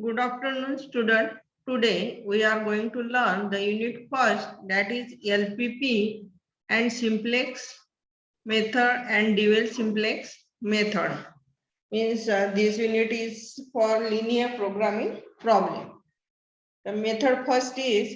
Good afternoon, student. Today we are going to learn the unit first, that is LPP and simplex method and dual simplex method. Means this unit is for linear programming problem. The method first is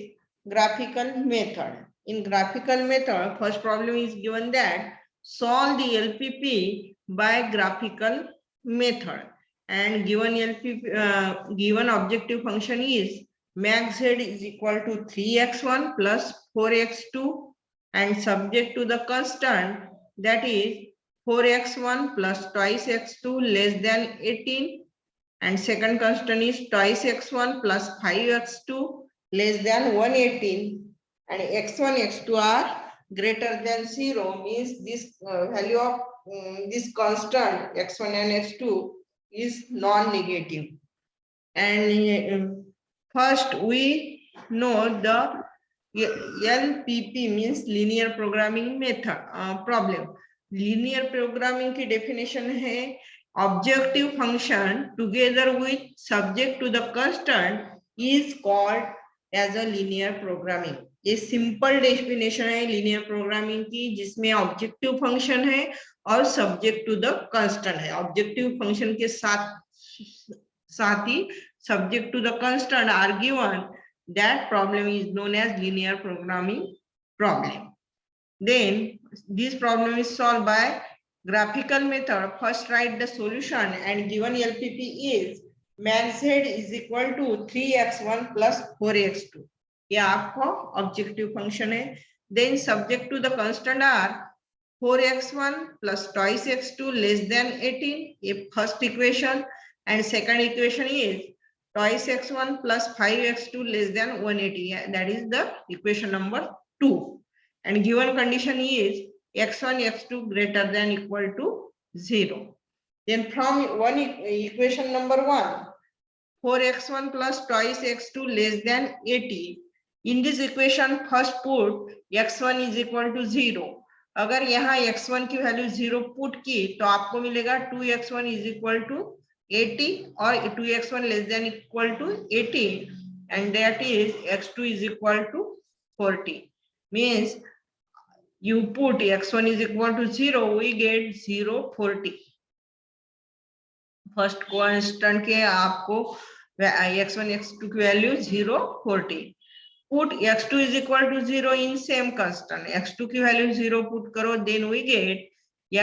graphical method. In graphical method, first problem is given that solve the LPP by graphical method. And given LPP, given objective function is max z is equal to 3x1 plus 4x2 and subject to the constant that is 4x1 plus twice x2 less than 18, and second constant is twice x1 plus 5x2 less than 118, and x1 x2 are greater than 0, means this value of this constant x1 and x2 is non-negative. And first we know the LPP means linear programming method problem. linear programming की definition है objective function together with subject to the constant is called as a linear programming. ये simple definition है linear programming की, जिसमें objective function है और subject to the constant है. Objective function के साथ ही subject to the constant are given. That problem is known as linear programming problem. Then this problem is solved by graphical method. First write the solution, and given LPP is max z is equal to 3x1 plus 4x2. ये आपको objective function है. Then subject to the constant are 4x1 plus twice x2 less than 18. ये first equation, and second equation is twice x1 plus 5x2 less than 180. That is the equation number 2. And given condition is x1 x2 greater than equal to 0. Then from one equation number 1, 4x1 plus twice x2 less than 80. In this equation first put x1 is equal to 0. अगर यहाँ x1 की value 0 put की तो आपको मिलेगा 2x1 is equal to 80 or 2x1 less than equal to 80, and that is x2 is equal to 40. Means you put x1 is equal to 0, we get 0 40. First constant के आपको x1 x2 की value 0 40. put x2 is equal to 0 in same constant. x2 की value 0 put करो, then we get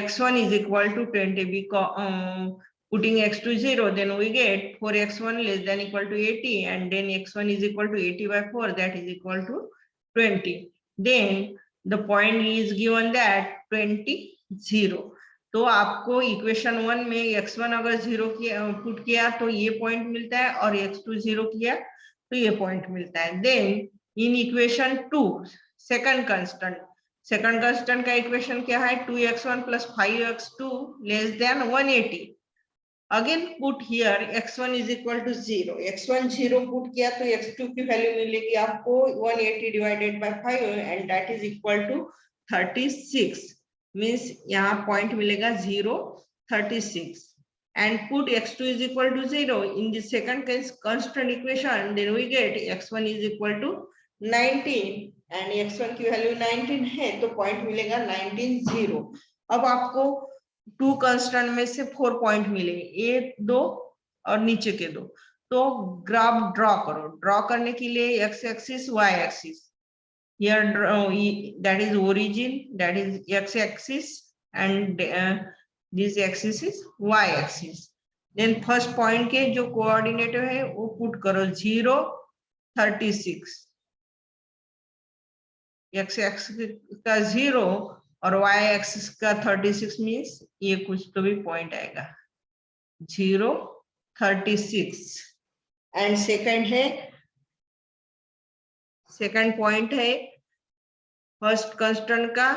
x1 is equal to 20. because putting x2 0, then we get 4x1 less than equal to 80, and then x1 is equal to 80 by 4, that is equal to 20. Then the point is given that 20 0. तो आपको equation 1 में x1 अगर 0 put किया तो ये point मिलता है, और x2 0 किया तो ये पॉइंट मिलता है. Then in equation 2 second constant का इक्वेशन क्या है? 2x1 plus 5x2 less than 180. Again put here x1 is equal to 0. x1 0 put किया तो x2 की वैल्यू मिलेगी आपको 180 divided by 5, and that is equal to 36. Means यहाँ पॉइंट मिलेगा 0 36. and put x2 is equal to 0 in the second constant equation, then we get x1 is equal to 19, and x1 की value 19 है तो point मिलेगा 19 0. अब आपको 2 constant में से 4 पॉइंट मिले, ए 2 और नीचे के 2. तो ग्राफ ड्रॉ करो. ड्रॉ करने के लिए x axis y axis, here that is origin, that is x axis, and this axis is y axis. then first point के जो कोऑर्डिनेट है वो पुट करो 0 36. x axis का 0 और y axis का 36 मीन्स ये कुछ तो भी पॉइंट आएगा 0 36. एंड सेकंड पॉइंट है फर्स्ट कांस्टेंट का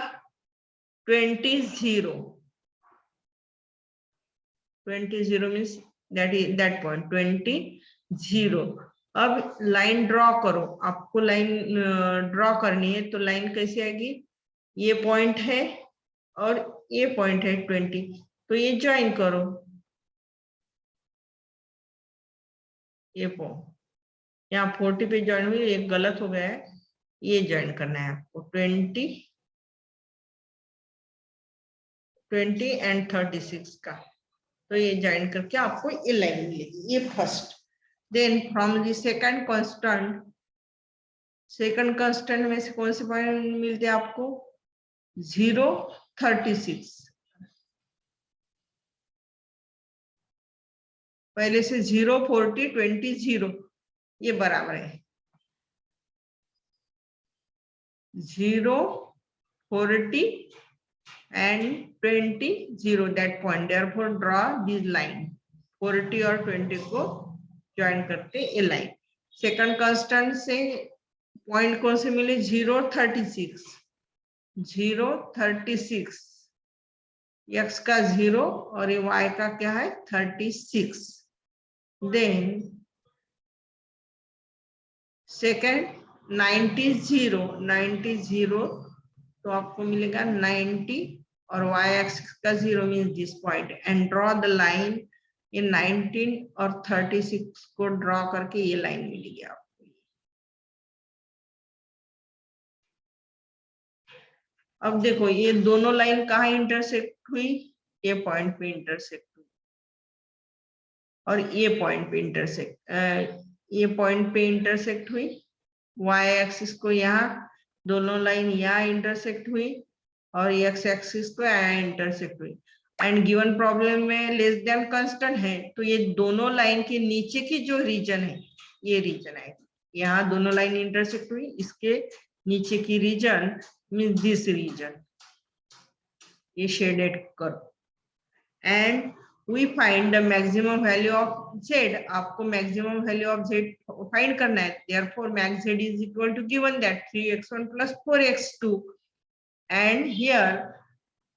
20 0 मीन्स that point 20 0. अब लाइन ड्रॉ करो. आपको लाइन ड्रॉ करनी है तो लाइन कैसे आएगी? ये पॉइंट है और ये पॉइंट है 20, तो ये ज्वाइन करो. ये यहाँ 40 पे ज्वाइन हुई, एक गलत हो गया है, ये ज्वाइन करना है आपको 20 एंड 36 का। तो ये ज्वाइन करके आपको ये लाइन मिलेगी, ये first. Then from the second constant में से कौन से पॉइंट मिलते हैं आपको? 0, 36। पहले से 0, 40, 20, 0 ये बराबर है 0, 40 and 20, 0 that point. Therefore draw this line 40 और 20 को ज्वाइन करते ये लाइन। सेकंड कांस्टेंट से पॉइंट कौन से मिले? 0, 36, 0, 36 x का 0 और ये y का क्या है? 36। देन सेकंड 90, 0, 90, 0 तो आपको मिलेगा 90 और y एक्सिस का 0 means this point and draw the line in 19 और 36 को ड्रॉ करके ये लाइन मिलेगी आपको। अब देखो ये दोनों लाइन कहाँ इंटरसेक्ट हुई? ये पॉइंट पे इंटरसेक्ट हुई और ये पॉइंट पे इंटरसेक्ट हुई। y एक्सिस को यहाँ दोनों लाइन यहाँ इंटरसेक्ट हुई और x एक्सिस को यहाँ इंटरसेक्ट हुई। एंड गिवन प्रॉब्लम में लेस देन कांस्टेंट है तो ये दोनों लाइन के नीचे की जो रीजन है ये रीजन है। यहाँ दोनों लाइन इंटरसेक्ट हुई, इसके नीचे की रीजन मीन्स दिस रीजन, ये शेडेड करो। And we find the maximum value of z। आपको maximum value of z find करना है। Therefore max z is equal to given that 3x1 plus 4x2 and here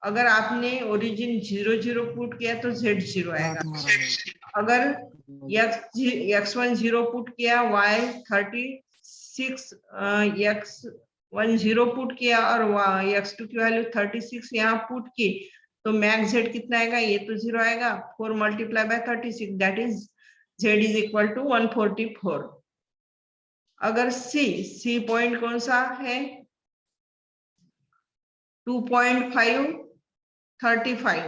अगर आपने origin 0, 0 put किया तो z 0 आएगा। अगर x1 0 पुट किया, y 36 x1 0 पुट किया और x2 की वैल्यू 36 यहाँ पुट की तो मैक्स z कितना आएगा? ये तो 0 आएगा। 4 multiply by 36 that is z is equal to 144। अगर c पॉइंट कौन सा है? 2.5, 35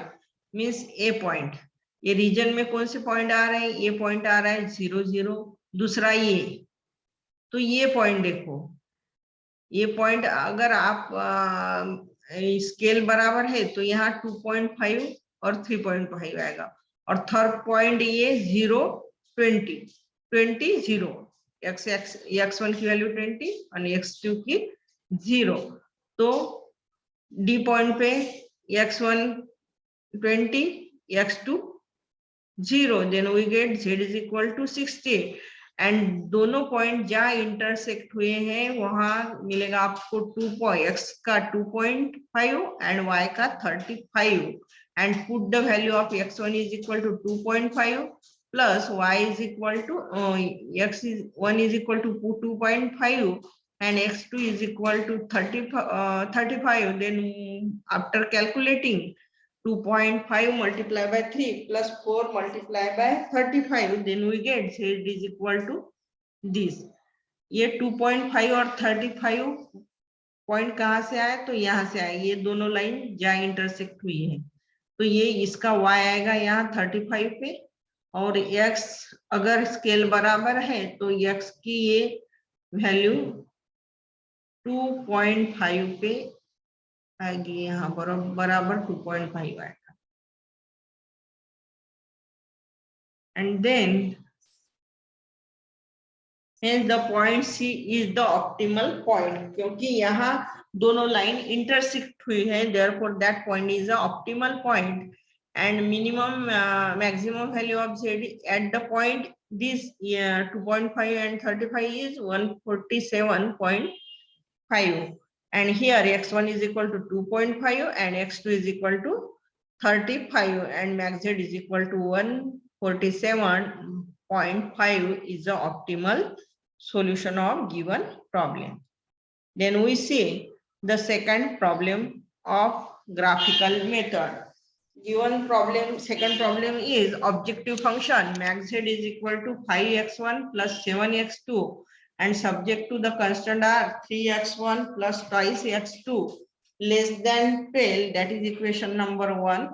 मीन्स ए पॉइंट। ये रीजन में कौन से पॉइंट आ रहे हैं? ये पॉइंट आ रहा है 0, 0। दूसरा ये, तो ये पॉइंट देखो, ये पॉइंट अगर आप स्केल बराबर है तो यहाँ 2.5 और 3.5 आएगा। और थर्ड पॉइंट ये 0, 20, 20, 0 x1 की वैल्यू 20 और x2 की 0। तो डी पॉइंट पे x1 20, x2 0, then we get z is equal to 60 and दोनों पॉइंट जहाँ इंटरसेक्ट हुए हैं वहां मिलेगा आपको x का 2.5 एंड y का 35 and put the value of x1 is equal to 2.5 plus y is equal to x1 is equal to 2.5 and x2 is equal to 35. Then after calculating 2.5 multiplied by 3 plus 4 multiplied by 35, then we get z is equal to this. ये 2.5 और 35 point कहाँ से आया? तो यहाँ से आया, ये दोनों लाइन जहाँ इंटरसेक्ट हुई है। तो ये इसका y आएगा यहाँ 35 पे और x अगर स्केल बराबर है तो x की ये वैल्यू 2.5 पे आएगी, यहाँ बराबर 2.5 आएगा। And then hence the point C is the optimal point, क्योंकि यहाँ दोनों लाइन इंटरसेक्ट हुई है, therefore that point is the optimal point and minimum maximum value of z at the point this 2.5 and 35 is 147.5 and here x1 is equal to 2.5 and x2 is equal to 35 and max z is equal to 147.5 is the optimal solution of given problem. Then we see the second problem of graphical method. given problem, second problem is objective function max z is equal to 5x1 plus 7x2 and subject to the constant are 3x1 plus twice x2 less than 12, that is equation number 1.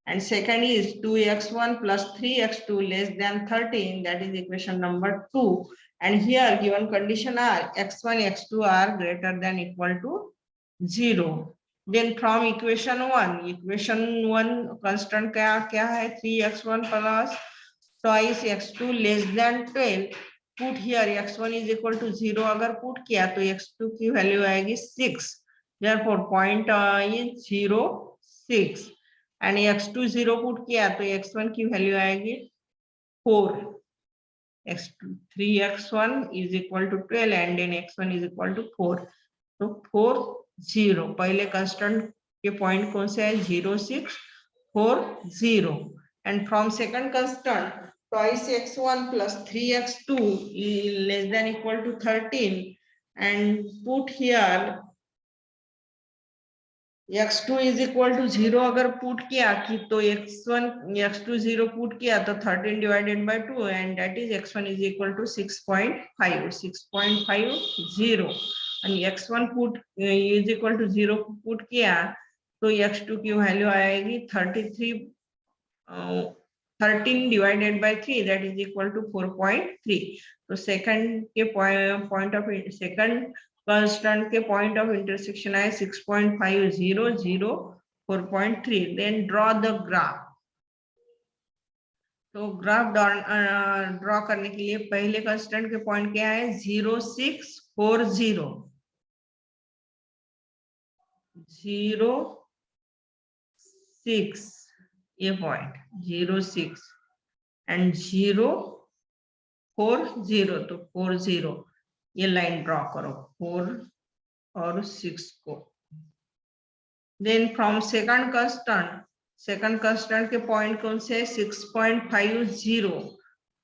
And second is 2x1 plus 3x2 less than 13, that is equation number 2. And here given condition are x1 x2 are greater than equal to 0. Then from equation 1 constant क्या है 3x1 plus twice x2 less than 12. Put here x1 is equal to 0 अगर put किया तो x2 की value आएगी 6. Therefore point is 0, 6 and x2 0 put किया तो x1 की वैल्यू आएगी 4. x2 3x1 is equal to 12 and then x1 is equal to 4. तो 4 0 पहले कांस्टेंट के पॉइंट कौन से है 0 6 4 0 and from second constant twice x1 plus 3x2 less than equal to 13 and put here x2 is equal to 0 अगर put किया कि तो x1 x2 0 पुट किया तो 13 divided by 2 and that is x1 is equal to 6.50 and x1 put is equal to 0 put किया तो x2 की value आएगी 13 divided by 3 that is equal to 4.3. तो सेकंड के पॉइंट ऑफ सेकंड कांस्टेंट के point of intersection है 6.50 4.3. Then draw the graph. तो graph draw करने के लिए पहले कांस्टेंट के पॉइंट क्या है 0 6 4 0 0 6 ये पॉइंट 0 6 एंड 0 4 0 तो 4 0 ये लाइन ड्रॉ करो 4 और 6 को. देन फ्रॉम सेकंड कांस्टेंट के पॉइंट कौन से 6.50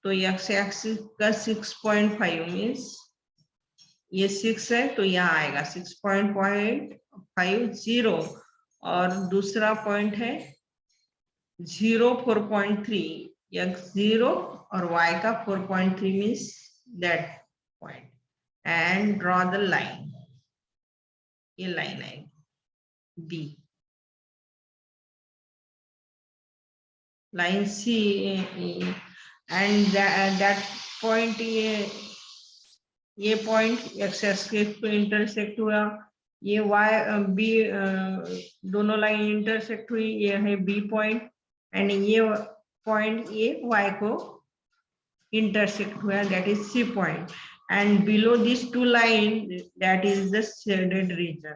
तो एक्स एक्सिस का 6.5 मीन्स ये 6 है तो यहाँ आएगा 6.50 और दूसरा पॉइंट है 0 4.3 x 0 और y का 4.3 means that point and draw the line. ये लाइन है B. Line C and that point ये पॉइंट x एक्सिस पे इंटरसेक्ट हुआ ये y B दोनों लाइन इंटरसेक्ट हुई ये है B पॉइंट एंड ये पॉइंट ये y को इंटरसेक्ट हुआ that is C point and below this two line that is the shaded region.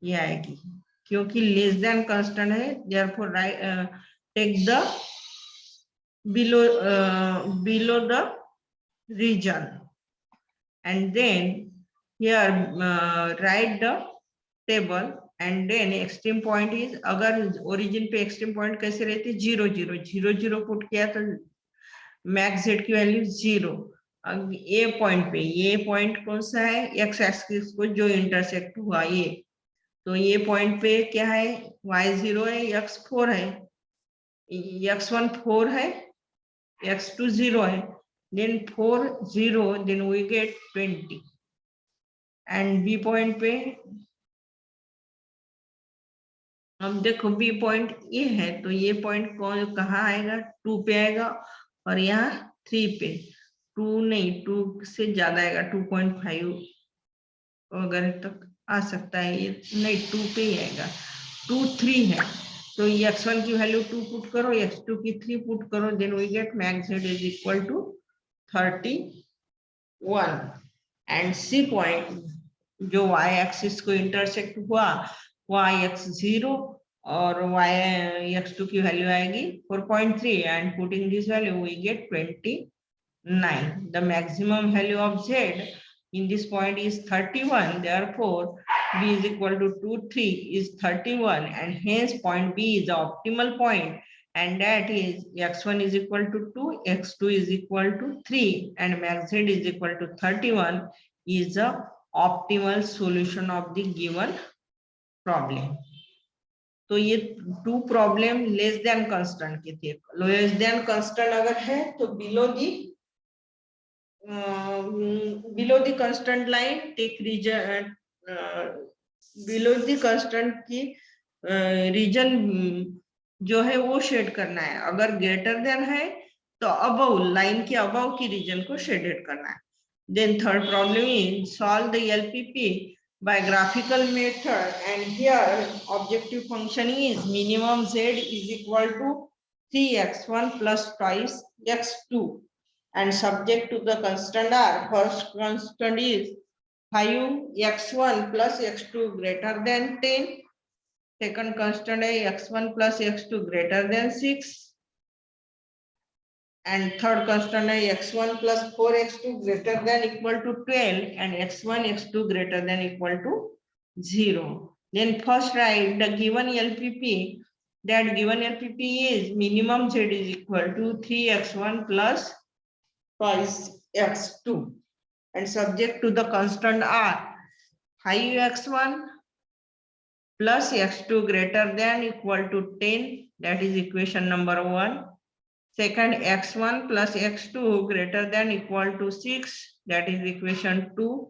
ये आएगी क्योंकि लेस देन कांस्टेंट है therefore take the below the region and then here write the table and then extreme point is अगर origin पे extreme point कैसे रहती 0 0 0 0 put किया तो max z की वैल्यू 0. ये पॉइंट पे ये पॉइंट कौन सा है x एक्सिस को जो इंटरसेक्ट हुआ ये तो ये पॉइंट पे क्या है y 0 है x 4 है x1 4 है x2 0 है then 4 0 then we get 20 and B point पे अब देखो B पॉइंट ये है तो ये पॉइंट कहाँ आएगा 2 पे आएगा और यहाँ 3 पे 2 नहीं 2 से ज्यादा आएगा 2.5 अगर तक आ सकता है ये नहीं 2 पे ही आएगा 2 3 है तो x1 की वैल्यू 2 पुट करो x2 की 3 पुट करो then we get max z is equal to 31 and C point जो y एक्सिस को इंटरसेक्ट हुआ y x 0 और y x2 की वैल्यू आएगी 4.3 and putting this value we get 29. The maximum value of z in this point is 31, therefore B is equal to 2 3 is 31 and hence point B is the optimal point and that is x1 is equal to 2 x2 is equal to 3 and max z is equal to 31 is the optimal solution of the given problem. तो ये two problem less than constant की थी। Less than constant अगर है तो below the constant line take region, below the constant की region जो है वो शेड करना है। अगर ग्रेटर देन है तो अबव लाइन के अबव की रीजन को शेडेड करना है। Then third problem is solve the LPP by graphical method, and here objective function is minimum z is equal to 3x1 plus twice x2 and subject to the constant r. First constant is 5x1 plus x2 greater than 10. Second constant is x1 plus x2 greater than 6. And third constant is x1 plus 4x2 greater than equal to 12 and x1 x2 greater than equal to 0. Then first write the given LPP. That given LPP is minimum z is equal to 3x1 plus twice x2 and subject to the constant r. 5x1 plus x2 greater than equal to 10. That is equation number 1. Second, x1 plus x2 greater than equal to 6. That is equation 2.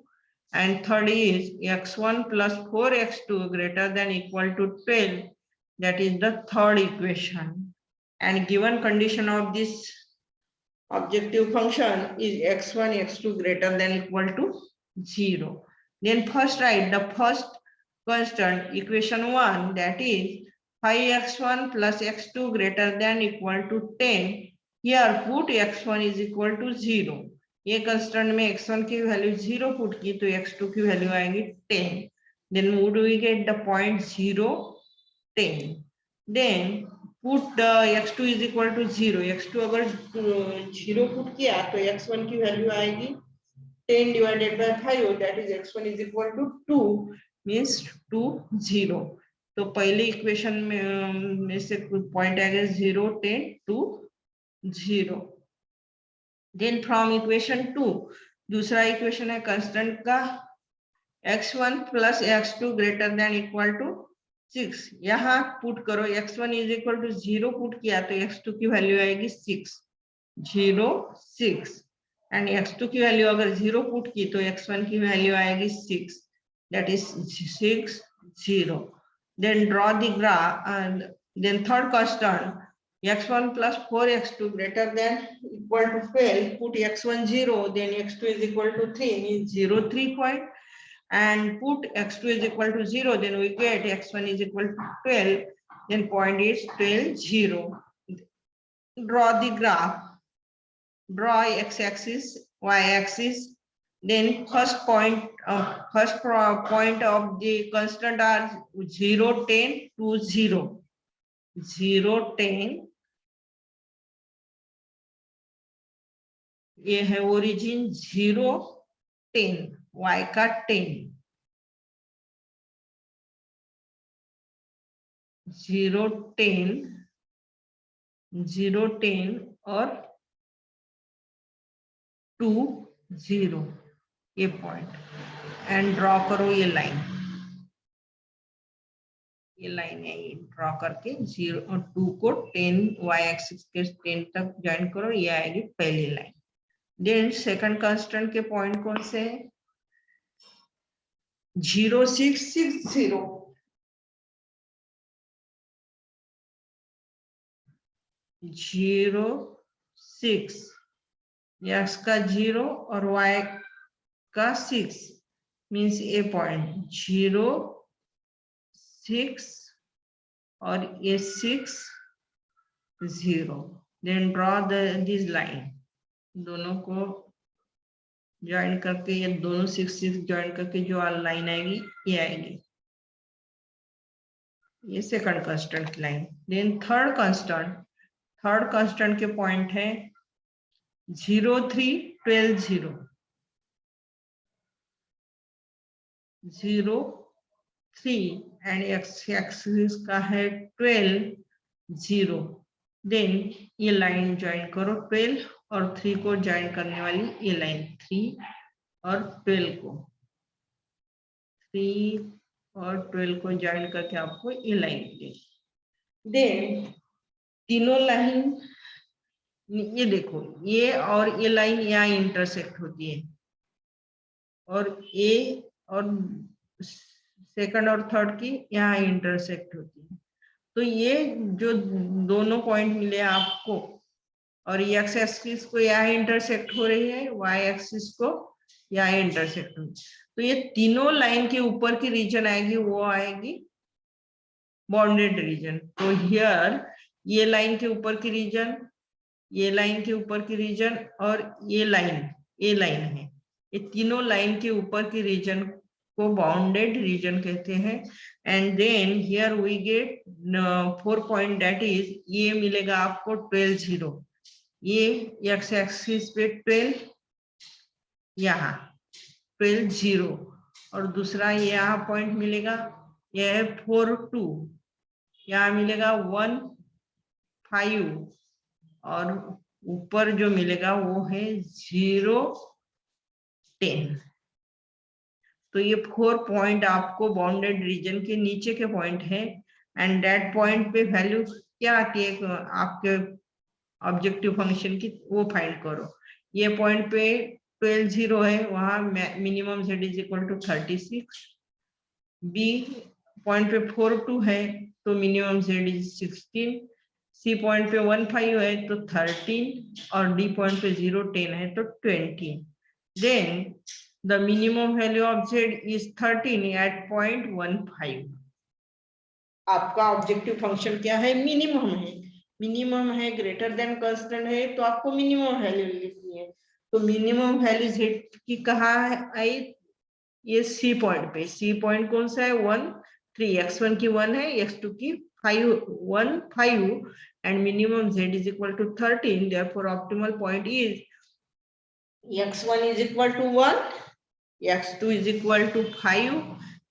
And third is x1 plus 4x2 greater than equal to 12. That is the third equation. And given condition of this objective function is x1, x2 greater than equal to 0. Then first write the first constant, equation 1, that is 5x1 plus x2 greater than equal to 10. Here put x1 is equal to 0. ये constant में x1 की value 0 put की तो x2 की value आएगी 10. Then would we get the point 0, 10. Then put the x2 is equal to 0. x2 अगर 0 put किया तो x1 की वैल्यू आएगी 10 divided by 5. That is x1 is equal to 2, means 2, 0. तो पहले इक्वेशन में से पॉइंट आएगा 0, 10, 2, 0. देन फ्रॉम इक्वेशन 2 दूसरा इक्वेशन है कांस्टेंट का x1 plus x2 greater than equal to 6. यहाँ पुट करो x1 is equal to 0 put किया तो x2 की वैल्यू आएगी 6, 0, 6. एंड x2 की वैल्यू अगर 0 पुट की तो x1 की वैल्यू आएगी 6. That is 6, 0. Then draw the graph and then third constant x1 plus 4x2 greater than equal to 12. Put x1 0, then x2 is equal to 3, means 0, 3 point. And put x2 is equal to 0, then we get x1 is equal to 12. Then point is 12, 0. Draw the graph. Draw x-axis, y-axis. Then first point of the constant are 0, 10, 2, 0. 0, 10. ये है origin 0, 10, y का 10. 0, 10, 0, 10 और 2, 0. ये point and draw करो ये line. ये line है, ये ड्रॉ करके 0 और 2 को 10 y एक्सिस के 10 तक ज्वाइन करो. ये आएगी पहली लाइन. देन सेकंड कांस्टेंट के पॉइंट कौन से है? 0, 6, 6, 0. 0, 6. x का 0 और y का 6 मीन्स ए पॉइंट 0, 6 और ये 6, 0. Then draw this line. दोनों को ज्वाइन करके ये दोनों 6, 6 ज्वाइन करके जो लाइन आएगी ये आएगी. ये सेकंड कांस्टेंट की लाइन. देन थर्ड कांस्टेंट के पॉइंट है 0, 3, 12, 0. 0, 3 एंड x एक्सिस का है 12, 0. देन ये लाइन ज्वाइन करो 12 और 3 को ज्वाइन करने वाली ये लाइन 3 और 12 को 3, और 12 को ज्वाइन करके आपको ये लाइन मिलेगी। देन तीनों लाइन, ये देखो ये और ये लाइन यहाँ इंटरसेक्ट होती है, और ए और सेकंड और थर्ड की यहाँ इंटरसेक्ट होती है। तो ये जो दोनों पॉइंट मिले आपको, और ये एक्स एक्सिस को यहाँ इंटरसेक्ट हो रही है, वाई एक्सिस को यहाँ इंटरसेक्ट हो रही है, तो ये तीनों लाइन के ऊपर की रीजन आएगी, वो आएगी बॉन्डेड रीजन। तो हियर ये लाइन के ऊपर की रीजन, ये लाइन के ऊपर की रीजन, और ये लाइन है, ये तीनों लाइन के ऊपर की रीजन को बाउंडेड रीजन कहते हैं। And then here we get 4 point, that is ये मिलेगा आपको 12 0, ये एक्स एक्सिस पे 12, यहाँ 12 0, और दूसरा यहाँ पॉइंट मिलेगा, यह है 4 2, यहाँ मिलेगा 1 5, और ऊपर जो मिलेगा वो है 0 10। तो ये 4 पॉइंट आपको बाउंडेड रीजन के नीचे के पॉइंट है, एंड दैट पॉइंट पे वैल्यू क्या आती है आपके ऑब्जेक्टिव फंक्शन की, वो फाइंड करो। ये पॉइंट पे 12 0 है, वहां minimum z is equal to 36, B point पे 4 2 है तो minimum z is 16, C point पे 1 5 है तो 13, और डी पॉइंट पे 0 10 है तो 20। Then the minimum value of z is 13 at point 15। आपका ऑब्जेक्टिव फंक्शन क्या है, मिनिमम है, मिनिमम है, ग्रेटर देन कांस्टेंट है, तो आपको मिनिमम वैल्यू लिखनी है। तो मिनिमम वैल्यू z की कहाँ है आई, ये सी पॉइंट पे, सी पॉइंट कौन सा है 1 3, x1 की 1 है, x2 की 5 1 5, and minimum z is equal to 13, therefore optimal point is x1 is equal to 1, x2 is equal to 5,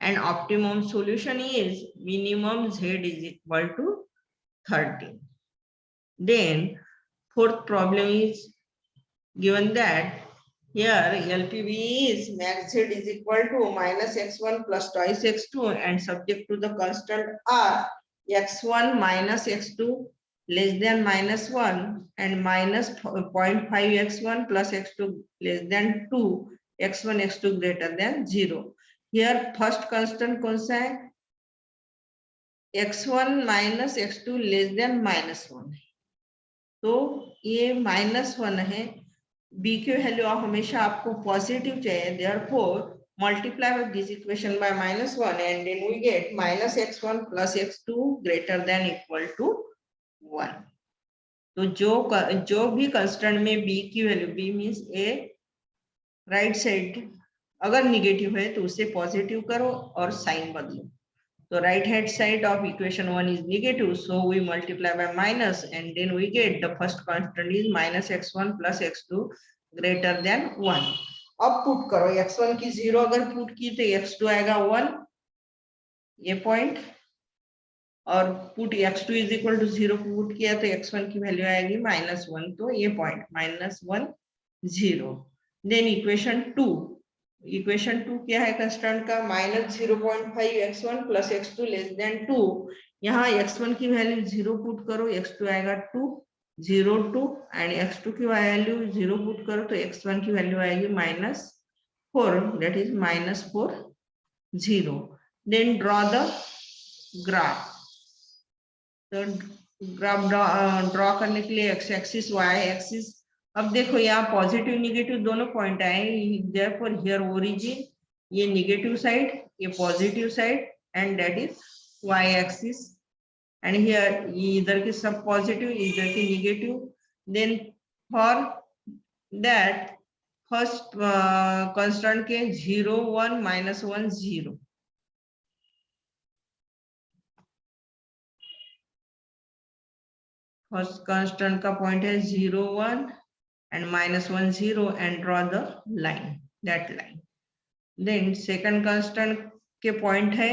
and optimum solution is minimum z is equal to 13. Then fourth problem is given that here LPV is max z is equal to minus x1 plus twice x2 and subject to the constant r, x1 minus x2 less than minus 1 and minus 0.5 x1 plus x2 less than 2, x1 x2 greater than 0. Here first constant कौन सा है, x1 minus x2 less than minus 1 है, तो ये -1 है, b की value हमेशा आपको पॉजिटिव चाहिए, therefore multiply with this equation by -1 and then we get minus x1 plus x2 greater than equal to 1. तो जो भी कंस्टेंट में b की value, b means a right side अगर निगेटिव है तो उसे पॉजिटिव करो और साइन बदलो। So right hand side of equation 1 is negative, so we multiply by minus and then we get the first constant is minus x1 plus x2 greater than 1. अब put करो, x1 की 0 अगर put की तो x2 आएगा 1, ये पॉइंट, और put x2 is equal to 0 put किया तो x1 की वैल्यू आएगी -1, तो ये पॉइंट -1 0। देन इक्वेशन 2 क्या है कंस्टेंट का, -0.5 x1 plus x2 less than 2, यहाँ x1 की वैल्यू 0 पुट करो, x2 आएगा 2 0 2, एंड x2 की वैल्यू 0 पुट करो तो x1 की वैल्यू आएगी -4, that is -4 0। Then draw the graph, तो ग्राफ ड्रॉ करने के लिए x एक्सिस y एक्सिस, अब देखो यहाँ पॉजिटिव निगेटिव दोनों पॉइंट आए, देयरफॉर हियर ओरिजिन, ये निगेटिव साइड, ये positive side, and that is y axis, and here ये इधर के सब पॉजिटिव, इधर के negative. Then for that first constant के 0 1 -1 0, फर्स्ट कांस्टेंट का पॉइंट है 0 1 and -1 0 and draw the line, that line. Then second constant के point है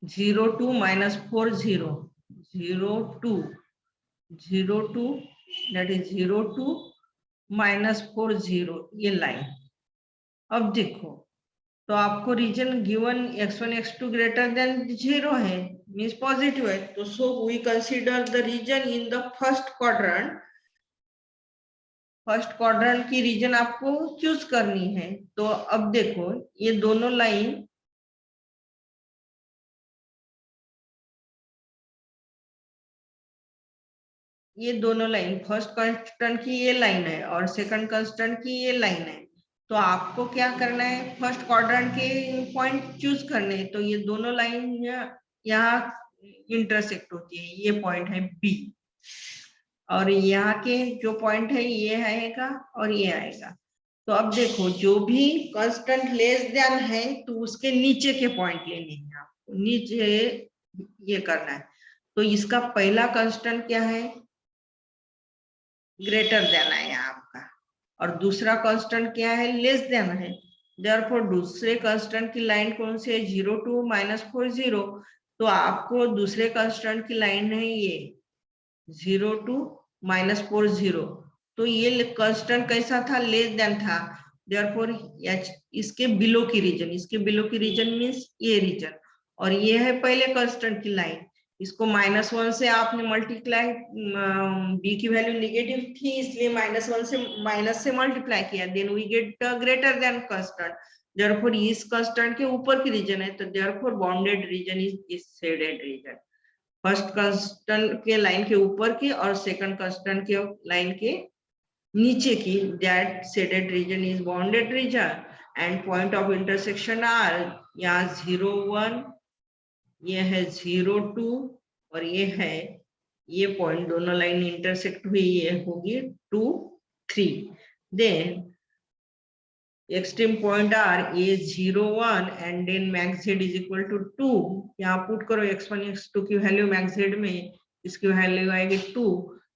0 2 -4 0 0 2 0 2, that is 0 2 -4 0, ये लाइन। अब देखो तो आपको reason given x1 x2 greater then 0 है, मीन्स पॉजिटिव है, तो so we consider the region in the first quadrant. First quadrant की रीजन आपको चूज करनी है। तो अब देखो ये दोनों लाइन, ये दोनों लाइन, फर्स्ट कांस्टेंट की ये लाइन है और सेकंड कांस्टेंट की ये लाइन है। तो आपको क्या करना है, फर्स्ट क्वाड्रेंट के पॉइंट चूज करने हैं। तो ये दोनों लाइन यहाँ इंटरसेक्ट होती है, ये पॉइंट है बी, और यहाँ के जो पॉइंट है ये आएगा और ये आएगा। तो अब देखो जो भी कांस्टेंट लेस देन है तो उसके नीचे के पॉइंट लेने हैं आपको, नीचे ये करना है। तो इसका पहला कांस्टेंट क्या है, ग्रेटर देन है आपका, और दूसरा कांस्टेंट क्या है, लेस देन है। देयरफॉर दूसरे कांस्टेंट की लाइन कौन सी है, 0 2 -4 0। तो आपको दूसरे कांस्टेंट की लाइन है ये 0 2 -4 0। तो ये कांस्टेंट कैसा था, लेस देन था। देयरफॉर इसके बिलो की रीजन, इसके बिलो की रीजन मींस ये रीजन, और ये है पहले कांस्टेंट की लाइन। इसको -1 से आपने मल्टीप्लाई, बी की वैल्यू नेगेटिव थी इसलिए -1 से माइनस से मल्टीप्लाई किया, then we get greater than constant. Therefore इस कांस्टेंट के ऊपर की रीजन है, तो therefore bounded region is this shaded region. First constant के लाइन के ऊपर की और सेकंड कांस्टेंट के लाइन के नीचे की, that shaded region is bounded region. And point of intersection are यहाँ 0 1, ये है 0 2, और ये है, ये पॉइंट दोनों लाइन इंटरसेक्ट हुई, ये होगी 2 3। Then extreme point are A 0 1 and then max z is equal to 2। यहाँ पुट करो x1 x2 की वैल्यू मैक्स जेड में, इसकी वैल्यू आएगी 2,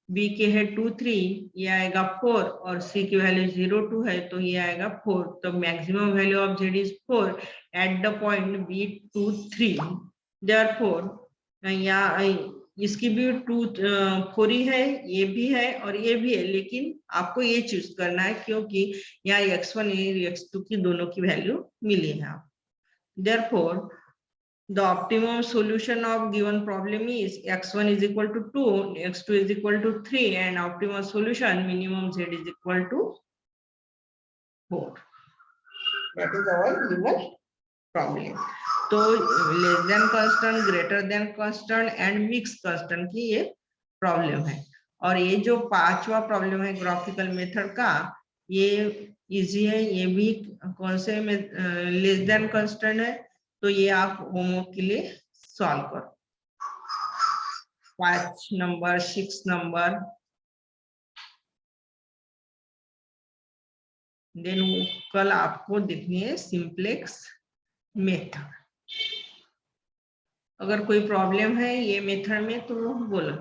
बी के है 2 3, ये आएगा 4, और सी की वैल्यू 0 2 है तो ये आएगा 4। तो maximum value of z is 4 at the point B 2 3। Therefore यहाँ इसकी भी 2 4 ही है, ये भी है और ये भी है, लेकिन आपको ये चूज करना है क्योंकि यहाँ x1 x2 की दोनों की वैल्यू मिली है। Therefore, the optimum solution of given problem is x1 is equal to 2, x2 is equal to 3, and optimal solution minimum z is equal to 4. That is our given problem. तो less than constant, greater than constant and mix constant की ये problem है। और ये जो पांचवा problem है graphical method का, ये इजी है, ये भी कौन से में लेस देन कांस्टेंट है। तो ये आप होमवर्क के लिए सॉल्व करो, 5 नंबर 6 नंबर। देन कल आपको देखनी है सिंप्लेक्स मेथड। अगर कोई प्रॉब्लम है ये मेथड में तो बोलो।